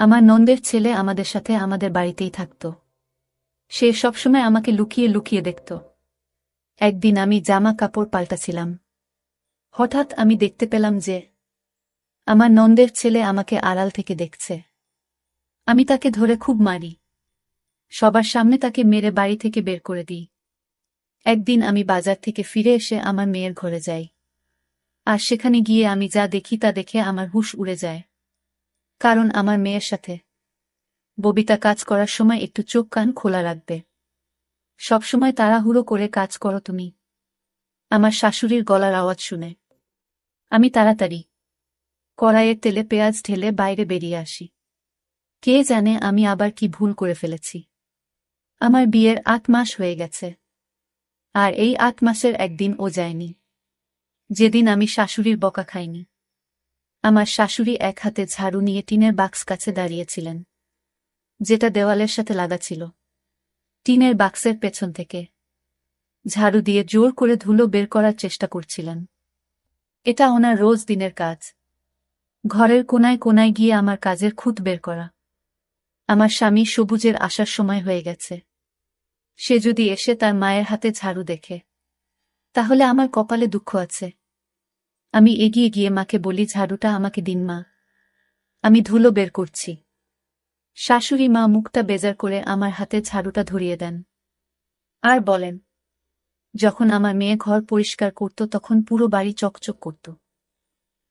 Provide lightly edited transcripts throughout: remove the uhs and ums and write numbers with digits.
আমার নন্দের ছেলে আমাদের সাথে আমাদের বাড়িতেই থাকত। সে সবসময় আমাকে লুকিয়ে লুকিয়ে দেখত। একদিন আমি জামা কাপড় পাল্টাছিলাম। হঠাৎ আমি দেখতে পেলাম যে আমার নন্দের ছেলে আমাকে আড়াল থেকে দেখছে। আমি তাকে ধরে খুব মারি। সবার সামনে তাকে মেরে বাড়ি থেকে বের করে দিই। একদিন আমি বাজার থেকে ফিরে এসে আমার মেয়ের ঘরে যাই। আর সেখানে গিয়ে আমি যা দেখি তা দেখে আমার হুঁশ উড়ে যায়। কারণ আমার মেয়ের সাথে ববিতা কাজ করার সময় একটু চোখ কান খোলা রাখবে। সবসময় তাড়াহুড়ো করে কাজ করো তুমি। আমার শাশুড়ির গলার আওয়াজ শুনে আমি তাড়াতাড়ি কড়াইয়ের তেলে পেঁয়াজ ঢেলে বাইরে বেরিয়ে আসি। কে জানে আমি আবার কি ভুল করে ফেলেছি। আমার বিয়ের ৮ মাস হয়ে গেছে। আর এই ৮ মাসের একদিন ও যায়নি যেদিন আমি শাশুড়ির বকা খাইনি। আমার শাশুড়ি এক হাতে ঝাড়ু নিয়ে টিনের বাক্স কাছে দাঁড়িয়েছিলেন, যেটা দেওয়ালের সাথে লাগা ছিল। টিনের বাক্সের পেছন থেকে ঝাড়ু দিয়ে জোর করে ধুলো বের করার চেষ্টা করছিলেন। এটা ওনার রোজ দিনের কাজ, ঘরের কোনায় কোনায় গিয়ে আমার কাজের খুঁত বের করা। আমার স্বামী সবুজের আসার সময় হয়ে গেছে। সে যদি এসে তার মায়ের হাতে ঝাড়ু দেখে, তাহলে আমার কপালে দুঃখ আছে। আমি এগিয়ে গিয়ে মাকে বলি, ঝাড়ুটা আমাকে দিন মা, আমি ধুলো বের করছি। শাশুড়ি মা মুখটা বেজার করে আমার হাতে ঝাড়ুটা ধরিয়ে দেন আর বলেন, যখন আমার মেয়ে ঘর পরিষ্কার করত তখন পুরো বাড়ি চকচক করত।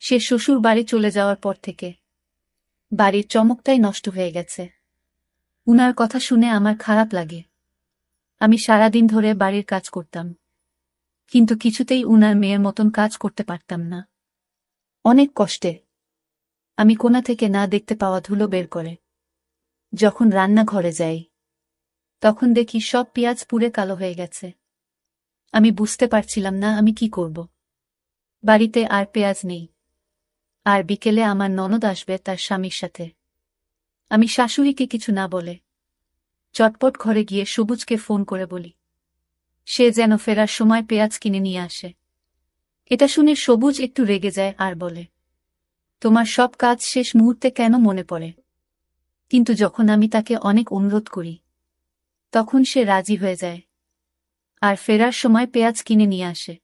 সে শ্বশুর বাড়ি চলে যাওয়ার পর থেকে বাড়ির চমকটাই নষ্ট হয়ে গেছে। উনার কথা শুনে আমার খারাপ লাগে। আমি সারাদিন ধরে বাড়ির কাজ করতাম, কিন্তু কিছুতেই উনার মেয়ের মতন কাজ করতে পারতাম না। অনেক কষ্টে আমি কোণা থেকে না দেখতে পাওয়া ধুলো বের করে যখন রান্নাঘরে যাই, তখন দেখি সব পেঁয়াজ পুড়ে কালো হয়ে গেছে। আমি বুঝতে পারছিলাম না আমি কি করব। বাড়িতে আর পেঁয়াজ নেই। আর বিকেলে আমার ননদ আসবে তার স্বামীর সাথে। আমি শাশুড়িকে কিছু না বলে চটপট ঘরে গিয়ে সবুজকে ফোন করে বলি সে যেন ফেরার সময় পেঁয়াজ কিনে নিয়ে আসে। এটা শুনে সবুজ একটু রেগে যায় আর বলে, তোমার সব কাজ শেষ মুহূর্তে কেন মনে পড়ে? কিন্তু যখন আমি তাকে অনেক অনুরোধ করি, তখন সে রাজি হয়ে যায় আর ফেরার সময় পেঁয়াজ কিনে নিয়ে আসে।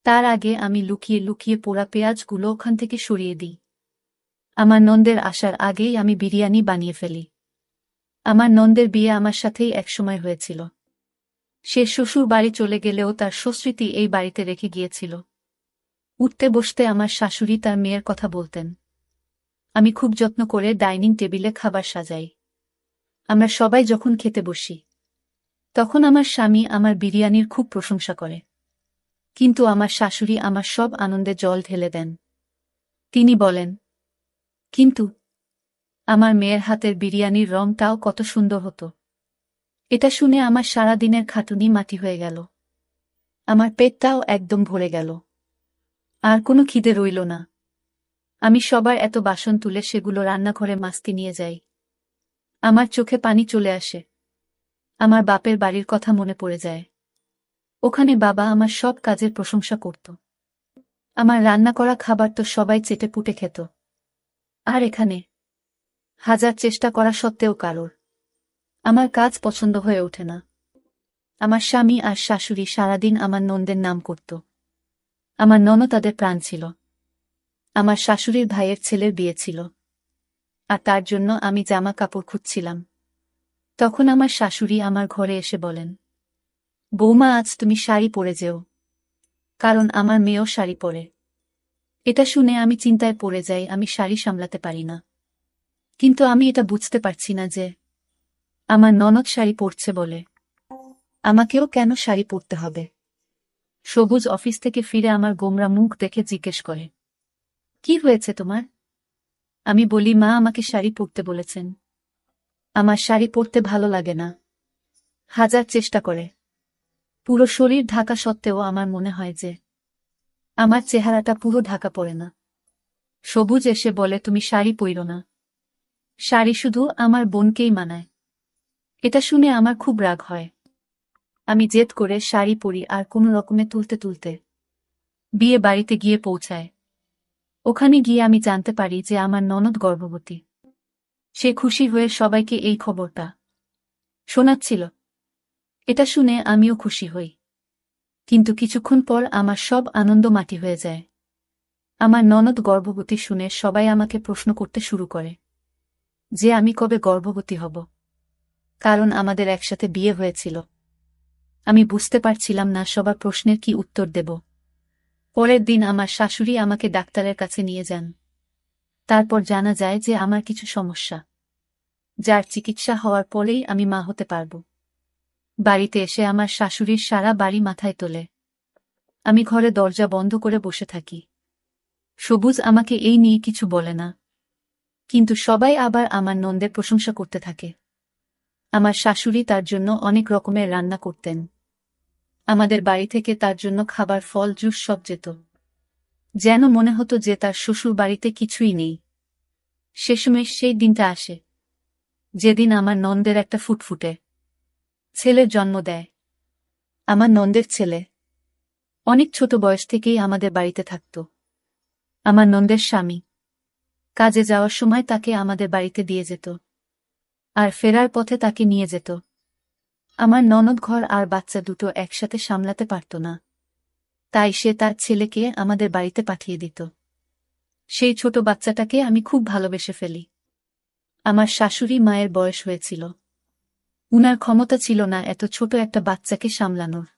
তার আগে আমি লুকিয়ে লুকিয়ে পোড়া পেঁয়াজগুলো ওখান থেকে সরিয়ে দিই। আমার নন্দের আসার আগেই আমি বিরিয়ানি বানিয়ে ফেলি। আমার নন্দের বিয়ে আমার সাথেই একসময় হয়েছিল। সে শ্বশুর বাড়ি চলে গেলেও তার সুস্মৃতি এই বাড়িতে রেখে গিয়েছিল। উঠতে বসতে আমার শাশুড়ি তার মেয়ের কথা বলতেন। আমি খুব যত্ন করে ডাইনিং টেবিলে খাবার সাজাই। আমরা সবাই যখন খেতে বসি, তখন আমার স্বামী আমার বিরিয়ানির খুব প্রশংসা করে। কিন্তু আমার শাশুড়ি আমার সব আনন্দে জল ঢেলে দেন। তিনি বলেন, কিন্তু আমার মেয়ের হাতের বিরিয়ানির রংটাও কত সুন্দর হতো। এটা শুনে আমার সারা দিনের খাটুনি মাটি হয়ে গেল। আমার পেটটাও একদম ভরে গেল। আর কোনো খিদে রইল না। আমি সবার এত বাসন তুলে সেগুলো রান্নাঘরে মাজতে নিয়ে যাই। আমার চোখে পানি চলে আসে। আমার বাপের বাড়ির কথা মনে পড়ে যায়। ওখানে বাবা আমার সব কাজের প্রশংসা করত। আমার রান্না করা খাবার তো সবাই চেটেপুটে খেত। আর এখানে হাজার চেষ্টা করা সত্ত্বেও কারোর আমার কাজ পছন্দ হয়ে ওঠে না। আমার স্বামী আর শাশুড়ি সারাদিন আমার নন্দের নাম করত। আমার ননদ তাদের প্রাণ ছিল। আমার শাশুড়ির ভাইয়ের ছেলের বিয়ে ছিল, আর তার জন্য আমি জামা কাপড় খুঁজছিলাম। তখন আমার শাশুড়ি আমার ঘরে এসে বলেন, বৌমা, আজ তুমি শাড়ি পরে যেও, কারণ আমার মেয়েও শাড়ি পরে। এটা শুনে আমি চিন্তায় পড়ে যাই। আমি শাড়ি সামলাতে পারি না। কিন্তু আমি এটা বুঝতে পারছি না যে আমার ননদ শাড়ি পরছে বলে আমাকেও কেন শাড়ি পরতে হবে। সবুজ অফিস থেকে ফিরে আমার গোমরা মুখ দেখে জিজ্ঞেস করে, কি হয়েছে তোমার? আমি বলি, মা আমাকে শাড়ি পরতে বলেছেন। আমার শাড়ি পরতে ভালো লাগে না। হাজার চেষ্টা করে পুরো শরীর ঢাকা সত্ত্বেও আমার মনে হয় যে আমার চেহারাটা পুরো ঢাকা পড়ে না। সবুজ এসে বলে, তুমি শাড়ি পইরো না। শাড়ি শুধু আমার বোনকেই মানায়। এটা শুনে আমার খুব রাগ হয়। আমি জেদ করে শাড়ি পরি আর কোনো রকমে তুলতে তুলতে বিয়ে বাড়িতে গিয়ে পৌঁছায়। ওখানে গিয়ে আমি জানতে পারি যে আমার ননদ গর্ভবতী। সে খুশি হয়ে সবাইকে এই খবরটা শোনাচ্ছিল। এটা শুনে আমিও খুশি হই। কিন্তু কিছুক্ষণ পর আমার সব আনন্দ মাটি হয়ে যায়। আমার ননদ গর্ভবতী শুনে সবাই আমাকে প্রশ্ন করতে শুরু করে যে আমি কবে গর্ভবতী হব, কারণ আমাদের একসাথে বিয়ে হয়েছিল। আমি বুঝতে পারছিলাম না সবার প্রশ্নের কি উত্তর দেব। পরের দিন আমার শাশুড়ি আমাকে ডাক্তারের কাছে নিয়ে যান। তারপর জানা যায় যে আমার কিছু সমস্যা, যার চিকিৎসা হওয়ার পরেই আমি মা হতে পারব। বাড়িতে এসে আমার শাশুড়ির সারা বাড়ি মাথায় তোলে। আমি ঘরে দরজা বন্ধ করে বসে থাকি। সবুজ আমাকে এই নিয়ে কিছু বলে না, কিন্তু সবাই আবার আমার নন্দের প্রশংসা করতে থাকে। আমার শাশুড়ি তার জন্য অনেক রকমের রান্না করতেন। আমাদের বাড়ি থেকে তার জন্য খাবার, ফল, জুস সব যেত। যেন মনে হতো যে তার শ্বশুর বাড়িতে কিছুই নেই। শেষমেশ সেই দিনটা আসে যেদিন আমার নন্দের একটা ফুটফুটে ছেলের জন্ম দেয়। আমার নন্দের ছেলে অনেক ছোট বয়স থেকেই আমাদের বাড়িতে থাকত। আমার নন্দের স্বামী কাজে যাওয়ার সময় তাকে আমাদের বাড়িতে দিয়ে যেত, আর ফেরার পথে তাকে নিয়ে যেত। আমার ননদ ঘর আর বাচ্চা দুটো একসাথে সামলাতে পারত না, তাই সে তার ছেলেকে আমাদের বাড়িতে পাঠিয়ে দিত। সেই ছোট বাচ্চাটাকে আমি খুব ভালোবেসে ফেলি। আমার শাশুড়ি মায়ের বয়স হয়েছিল, উনার ক্ষমতা ছিল না এত ছোট একটা বাচ্চাকে সামলানোর।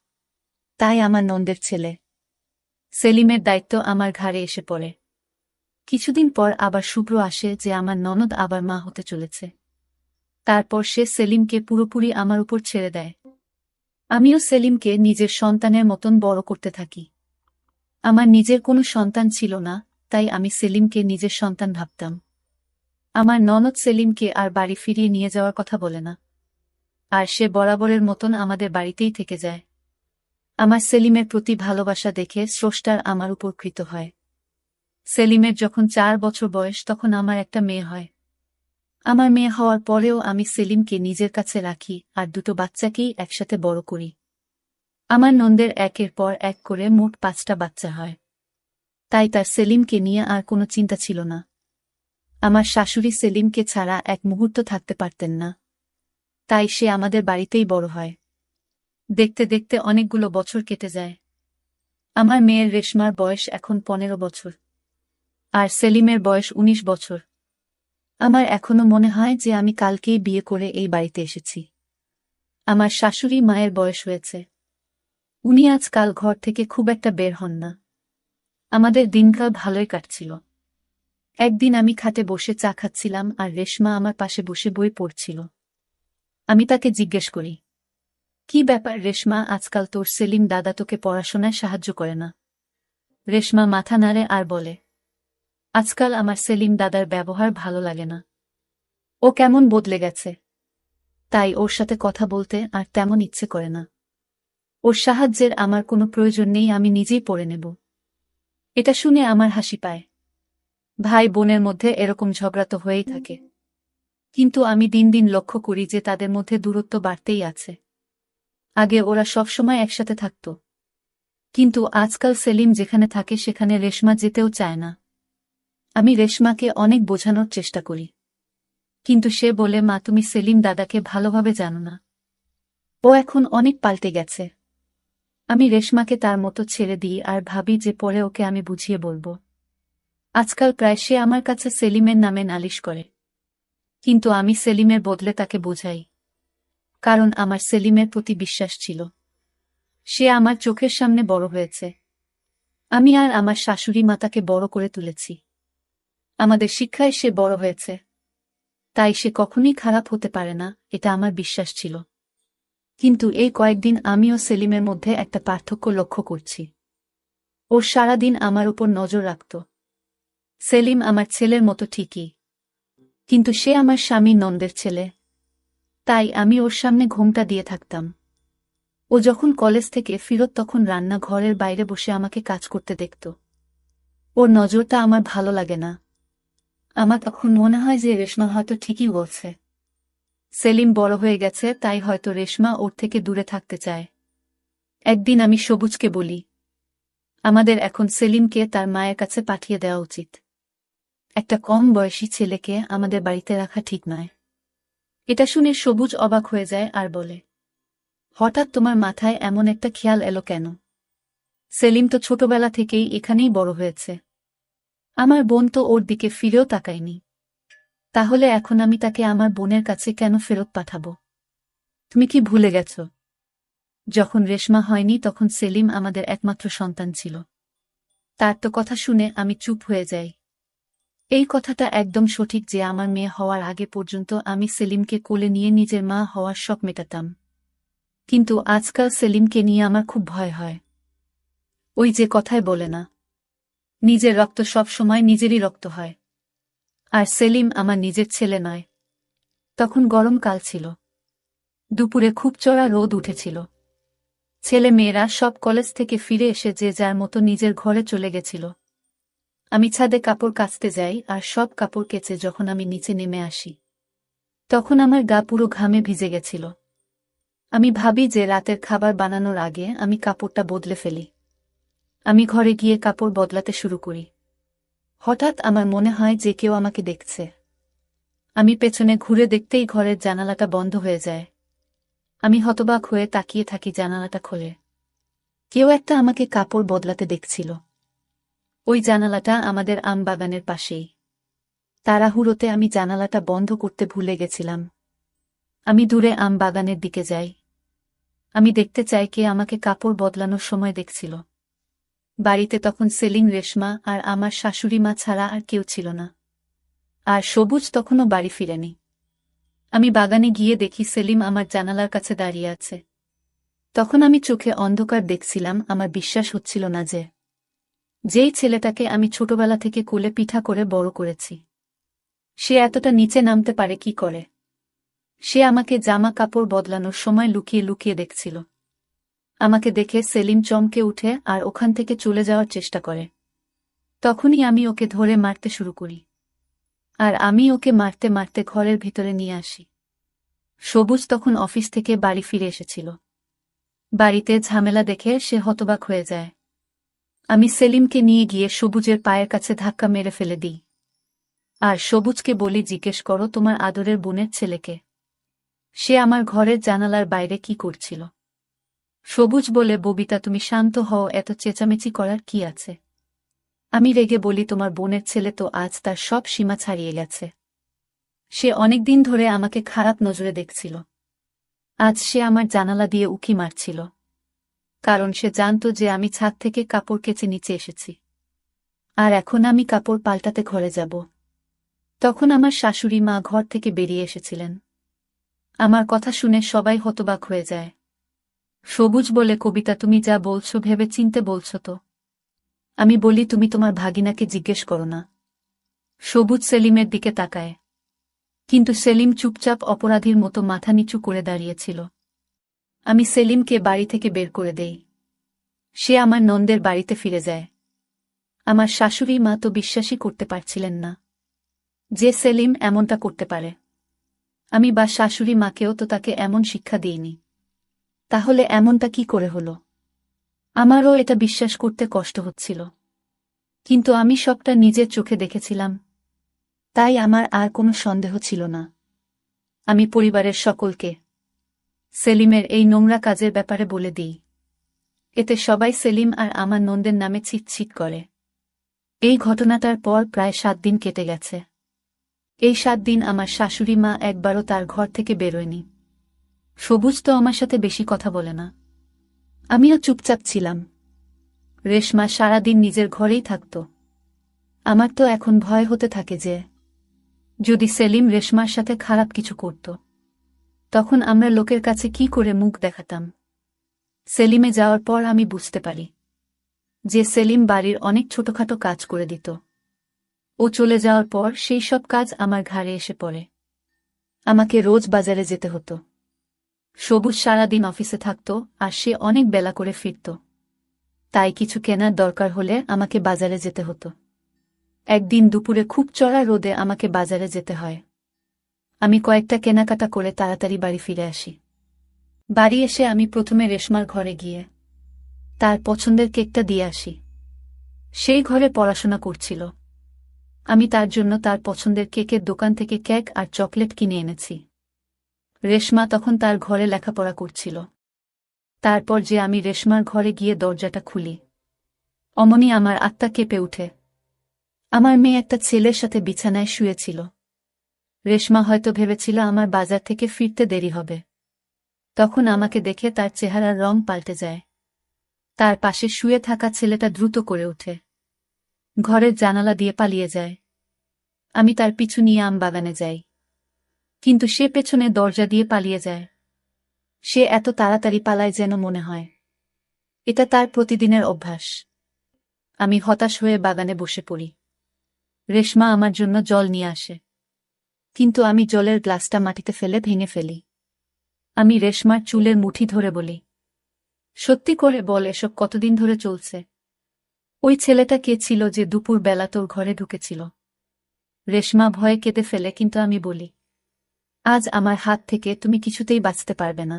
তাই আমার নন্দের ছেলে সেলিমের দায়িত্ব আমার ঘাড়ে এসে পড়ে। কিছুদিন পর আবার শুভ্র আসে যে আমার ননদ আবার মা হতে চলেছে। তারপর সে সেলিমকে পুরোপুরি আমার উপর ছেড়ে দেয়। আমিও সেলিমকে নিজের সন্তানের মতন বড় করতে থাকি। আমার নিজের কোনো সন্তান ছিল না, তাই আমি সেলিমকে নিজের সন্তান ভাবতাম। আমার ননদ সেলিমকে আর বাড়ি ফিরিয়ে নিয়ে যাওয়ার কথা বলে না, আর সে বরাবরের মতন আমাদের বাড়িতেই থেকে যায়। আমার সেলিমের প্রতি ভালোবাসা দেখে স্রষ্টার আমার উপর কৃত হয়। সেলিমের যখন 4 বছর বয়স তখন আমার একটা মেয়ে হয়। আমার মেয়ে হওয়ার পরেও আমি সেলিমকে নিজের কাছে রাখি আর দুটো বাচ্চাকেই একসাথে বড় করি। আমার নন্দের একের পর এক করে মোট 5টা বাচ্চা হয়, তাই তার সেলিমকে নিয়ে আর কোনো চিন্তা ছিল না। আমার শাশুড়ি সেলিমকে ছাড়া এক মুহূর্ত থাকতে পারতেন না, তাই সে আমাদের বাড়িতেই বড় হয়। দেখতে দেখতে অনেকগুলো বছর কেটে যায়। আমার মেয়ের রেশমার বয়স এখন 15 বছর, আর সেলিমের বয়স 19 বছর। আমার এখনো মনে হয় যে আমি কালকেই বিয়ে করে এই বাড়িতে এসেছি। আমার শাশুড়ি মায়ের বয়স হয়েছে, উনি আজকাল ঘর থেকে খুব একটা বের হন না। আমাদের দিনকাল ভালোই কাটছিল। একদিন আমি খাটে বসে চা খাচ্ছিলাম আর রেশমা আমার পাশে বসে বই পড়ছিল। আমি তাকে জিজ্ঞেস করি, কি ব্যাপার রেশমা, আজকাল তোর সেলিম দাদা তোকে পড়াশোনায় সাহায্য করে না? রেশমা মাথা নাড়ে আর বলে, আজকাল আমার সেলিম দাদার ব্যবহার ভালো লাগে না। ও কেমন বদলে গেছে, তাই ওর সাথে কথা বলতে আর তেমন ইচ্ছে করে না। ওর সাহায্যের আমার কোনো প্রয়োজন নেই, আমি নিজেই পড়ে নেব। এটা শুনে আমার হাসি পায়। ভাই বোনের মধ্যে এরকম ঝগড়া তো হয়েই থাকে, কিন্তু আমি দিন দিন লক্ষ্য করি যে তাদের মধ্যে দূরত্ব বাড়তেই আছে। আগে ওরা সবসময় একসাথে থাকত, কিন্তু আজকাল সেলিম যেখানে থাকে সেখানে রেশমা যেতেও চায় না। আমি রেশমাকে অনেক বোঝানোর চেষ্টা করি, কিন্তু সে বলে, মা তুমি সেলিম দাদাকে ভালোভাবে জানো না, ও এখন অনেক পাল্টে গেছে। আমি রেশমাকে তার মতো ছেড়ে দিই আর ভাবি যে পরে ওকে আমি বুঝিয়ে বলবো। আজকাল প্রায় সে আমার কাছে সেলিমের নামে নালিশ করে, কিন্তু আমি সেলিমের বদলে তাকে বোঝাই, কারণ আমার সেলিমের প্রতি বিশ্বাস ছিল। সে আমার চোখের সামনে বড় হয়েছে। আমি আর আমার শাশুড়ি মা তাকে বড় করে তুলেছি। আমাদের শিক্ষায় সে বড় হয়েছে, তাই সে কখনোই খারাপ হতে পারে না, এটা আমার বিশ্বাস ছিল। কিন্তু এই কয়েকদিন আমিও সেলিমের মধ্যে একটা পার্থক্য লক্ষ্য করছি। ও সারাদিন আমার উপর নজর রাখত। সেলিম আমার ছেলের মতো ঠিকই, কিন্তু সে আমার স্বামী নন্দের ছেলে, তাই আমি ওর সামনে ঘোমটা দিয়ে থাকতাম। ও যখন কলেজ থেকে ফিরত তখন রান্না ঘরের বাইরে বসে আমাকে কাজ করতে দেখত। ওর নজরটা আমার ভালো লাগে না। আমার তখন মনে হয় যে রেশমা হয়তো ঠিকই বলছে। সেলিম বড় হয়ে গেছে, তাই হয়তো রেশমা ওর থেকে দূরে থাকতে চায়। একদিন আমি সবুজকে বলি, আমাদের এখন সেলিমকে তার মায়ের কাছে পাঠিয়ে দেওয়া উচিত। একটা কম বয়সী ছেলেকে আমাদের বাড়িতে রাখা ঠিক নয়। এটা শুনে সবুজ অবাক হয়ে যায় আর বলে, হঠাৎ তোমার মাথায় এমন একটা খেয়াল এলো কেন? সেলিম তো ছোটবেলা থেকেই এখানেই বড় হয়েছে। আমার বোন তো ওর দিকে ফিরেও তাকায়নি। তাহলে এখন আমি তাকে আমার বোনের কাছে কেন ফেরত পাঠাবো? তুমি কি ভুলে গেছ যখন রেশমা হয়নি তখন সেলিম আমাদের একমাত্র সন্তান ছিল? তার তো কথা শুনে আমি চুপ হয়ে যাই। এই কথাটা একদম সঠিক যে আমার মেয়ে হওয়ার আগে পর্যন্ত আমি সেলিমকে কোলে নিয়ে নিজের মা হওয়ার শখ মেটাতাম। কিন্তু আজকাল সেলিমকে নিয়ে আমার খুব ভয় হয়। ওই যে কথায় বলে না, নিজের রক্ত সব সময় নিজেরই রক্ত হয়। আর সেলিম আমার নিজের ছেলে নয়। তখন গরমকাল ছিল। দুপুরে খুব চড়া রোদ উঠেছিল। ছেলে মেয়েরা সব কলেজ থেকে ফিরে এসে যে যার মতো নিজের ঘরে চলে গেছিল। আমি ছাদে কাপড় কাচতে যাই আর সব কাপড় কেচে যখন আমি নিচে নেমে আসি তখন আমার গা পুরো ঘামে ভিজে গেছিল। আমি ভাবি যে রাতের খাবার বানানোর আগে আমি কাপড়টা বদলে ফেলি। আমি ঘরে গিয়ে কাপড় বদলাতে শুরু করি। হঠাৎ আমার মনে হয় যে কেউ আমাকে দেখছে। আমি পেছনে ঘুরে দেখতেই ঘরের জানালাটা বন্ধ হয়ে যায়। আমি হতবাক হয়ে তাকিয়ে থাকি জানালাটা খুলে। কেউ একটা আমাকে কাপড় বদলাতে দেখছিল। ওই জানালাটা আমাদের আম বাগানের পাশেই। তাড়াহুড়োতে আমি জানালাটা বন্ধ করতে ভুলে গেছিলাম। আমি দূরে আম বাগানের দিকে যাই। আমি দেখতে চাই কে আমাকে কাপড় বদলানোর সময় দেখছিল। বাড়িতে তখন সেলিম, রেশমা আর আমার শাশুড়ি মা ছাড়া আর কেউ ছিল না। আর সবুজ তখনও বাড়ি ফিরেনি। আমি বাগানে গিয়ে দেখি সেলিম আমার জানালার কাছে দাঁড়িয়ে আছে। তখন আমি চোখে অন্ধকার দেখছিলাম। আমার বিশ্বাস হচ্ছিল না যেই ছেলেটাকে আমি ছোটবেলা থেকে কোলে পিঠা করে বড় করেছি, সে এতটা নিচে নামতে পারে কি করে? সে আমাকে জামা কাপড় বদলানোর সময় লুকিয়ে লুকিয়ে দেখছিল। আমাকে দেখে সেলিম চমকে উঠে আর ওখান থেকে চলে যাওয়ার চেষ্টা করে। তখনই আমি ওকে ধরে মারতে শুরু করি। আর আমি ওকে মারতে মারতে ঘরের ভিতরে নিয়ে আসি। সবুজ তখন অফিস থেকে বাড়ি ফিরে এসেছিল। বাড়িতে ঝামেলা দেখে সে হতবাক হয়ে যায়। আমি সেলিমকে নিয়ে গিয়ে সবুজের পায়ের কাছে ধাক্কা মেরে ফেলে দিই। আর সবুজকে বলি, জিজ্ঞেস করো তোমার আদরের বোনের ছেলেকে, সে আমার ঘরের জানালার বাইরে কি করছিল? সবুজ বলে, ববিতা তুমি শান্ত হও, এত চেঁচামেচি করার কি আছে? আমি রেগে বলি, তোমার বোনের ছেলে তো আজ তার সব সীমা ছাড়িয়ে গেছে। সে অনেকদিন ধরে আমাকে খারাপ নজরে দেখছিল। আজ সে আমার জানালা দিয়ে উঁকি মারছিল, কারণ সে জানত যে আমি ছাদ থেকে কাপড় কেচে নিচে এসেছি। আর এখন আমি কাপড় পাল্টাতে ঘরে যাব। তখন আমার শাশুড়ি মা ঘর থেকে বেরিয়ে এসেছিলেন। আমার কথা শুনে সবাই হতবাক হয়ে যায়। সবুজ বলে, কবিতা তুমি যা বলছো ভেবে চিনতে বলছো তো? আমি বলি, তুমি তোমার ভাগিনাকে জিজ্ঞেস করো না। সবুজ সেলিমের দিকে তাকায়, কিন্তু সেলিম চুপচাপ অপরাধীর মতো মাথা নিচু করে দাঁড়িয়েছিল। আমি সেলিমকে বাড়ি থেকে বের করে দেই। সে আমার নন্দের বাড়িতে ফিরে যায়। আমার শাশুড়ি মা তো বিশ্বাসই করতে পারছিলেন না যে সেলিম এমনটা করতে পারে। আমি বা শাশুড়ি মাকেও তো তাকে এমন শিক্ষা দিইনি। তাহলে এমনটা কি করে হলো? আমারও এটা বিশ্বাস করতে কষ্ট হচ্ছিল, কিন্তু আমি সবটা নিজের চোখে দেখেছিলাম, তাই আমার আর কোনো সন্দেহ ছিল না। আমি পরিবারের সকলকে সেলিমের এই নোংরা কাজের ব্যাপারে বলে দিই। এতে সবাই সেলিম আর আমার নন্দের নামে ছিটছিট করে। এই ঘটনাটার পর প্রায় 7 দিন কেটে গেছে। এই 7 দিন আমার শাশুড়ি মা একবারও তার ঘর থেকে বেরোয়নি। সবুজ তো আমার সাথে বেশি কথা বলে না। আমিও চুপচাপ ছিলাম। রেশমা সারাদিন নিজের ঘরেই থাকত। আমার তো এখন ভয় হতে থাকে যে যদি সেলিম রেশমার সাথে খারাপ কিছু করত, তখন আমরা লোকের কাছে কি করে মুখ দেখাতাম। সেলিমে যাওয়ার পর আমি বুঝতে পারি যে সেলিম বাড়ির অনেক ছোটখাটো কাজ করে দিত। ও চলে যাওয়ার পর সেই সব কাজ আমার ঘাড়ে এসে পড়ে। আমাকে রোজ বাজারে যেতে হতো। সবুজ সারাদিন অফিসে থাকত আর সে অনেক বেলা করে ফিরত। তাই কিছু কেনার দরকার হলে আমাকে বাজারে যেতে হতো। একদিন দুপুরে খুব চড়া রোদে আমাকে বাজারে যেতে হয়। আমি কয়েকটা কেনাকাটা করে তাড়াতাড়ি বাড়ি ফিরে আসি। বাড়ি এসে আমি প্রথমে রেশমার ঘরে গিয়ে তার পছন্দের কেকটা দিয়ে আসি। সেই ঘরে পড়াশোনা করছিল। আমি তার জন্য তার পছন্দের কেকের দোকান থেকে কেক আর চকলেট কিনে এনেছি। রেশমা তখন তার ঘরে লেখাপড়া করছিল। তারপর যে আমি রেশমার ঘরে গিয়ে দরজাটা খুলি, অমনি আমার আত্মা কেঁপে উঠে। আমার মেয়ে একটা ছেলের সাথে বিছানায় শুয়েছিল। রেশমা হয়তো ভেবেছিল আমার বাজার থেকে ফিরতে দেরি হবে। তখন আমাকে দেখে তার চেহারার রং পাল্টে যায়। তার পাশে শুয়ে থাকা ছেলেটা দ্রুত করে ওঠে, ঘরের জানালা দিয়ে পালিয়ে যায়। আমি তার পিছু নিয়ে আম বাগানে যাই, কিন্তু সে পেছনে দরজা দিয়ে পালিয়ে যায়। সে এত তাড়াতাড়ি পালায় যেন মনে হয় এটা তার প্রতিদিনের অভ্যাস। আমি হতাশ হয়ে বাগানে বসে পড়ি। রেশমা আমার জন্য জল নিয়ে আসে, কিন্তু আমি জলের গ্লাসটা মাটিতে ফেলে ভেঙে ফেলি। আমি রেশমার চুলের মুঠি ধরে বলি, সত্যি করে বল, এসব কতদিন ধরে চলছে? ওই ছেলেটা কে ছিল যে দুপুর বেলা তোর ঘরে ঢুকেছিল? রেশমা ভয়ে কেঁদে ফেলে, কিন্তু আমি বলি, আজ আমার হাত থেকে তুমি কিছুতেই বাঁচতে পারবে না।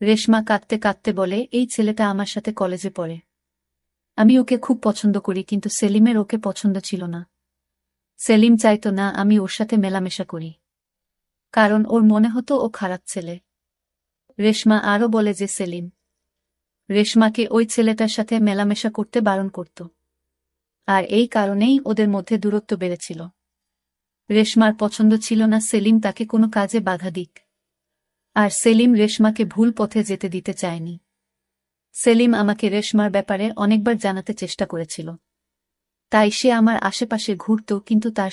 রেশমা কাঁদতে কাঁদতে বলে, এই ছেলেটা আমার সাথে কলেজে পড়ে। আমি ওকে খুব পছন্দ করি, কিন্তু সেলিমের ওকে পছন্দ ছিল না। সেলিম চাইতো না আমি ওর সাথে মেলামেশা করি, কারণ ওর মনে হতো ও খারাপ ছেলে। রেশমা আরও বলে যে সেলিম রেশমাকে ওই ছেলেটার সাথে মেলামেশা করতে বারণ করত, আর এই কারণেই ওদের মধ্যে দূরত্ব বেড়েছিল। রেশমার পছন্দ ছিল না সেলিম তাকে কোনো কাজে বাধা দিক, আর সেলিম রেশমাকে ভুল পথে যেতে দিতে চায়নি। সেলিম আমাকে রেশমার ব্যাপারে অনেকবার জানাতে চেষ্টা করেছিল, তাই সে আমার আশেপাশে ঘুরত, কিন্তু তার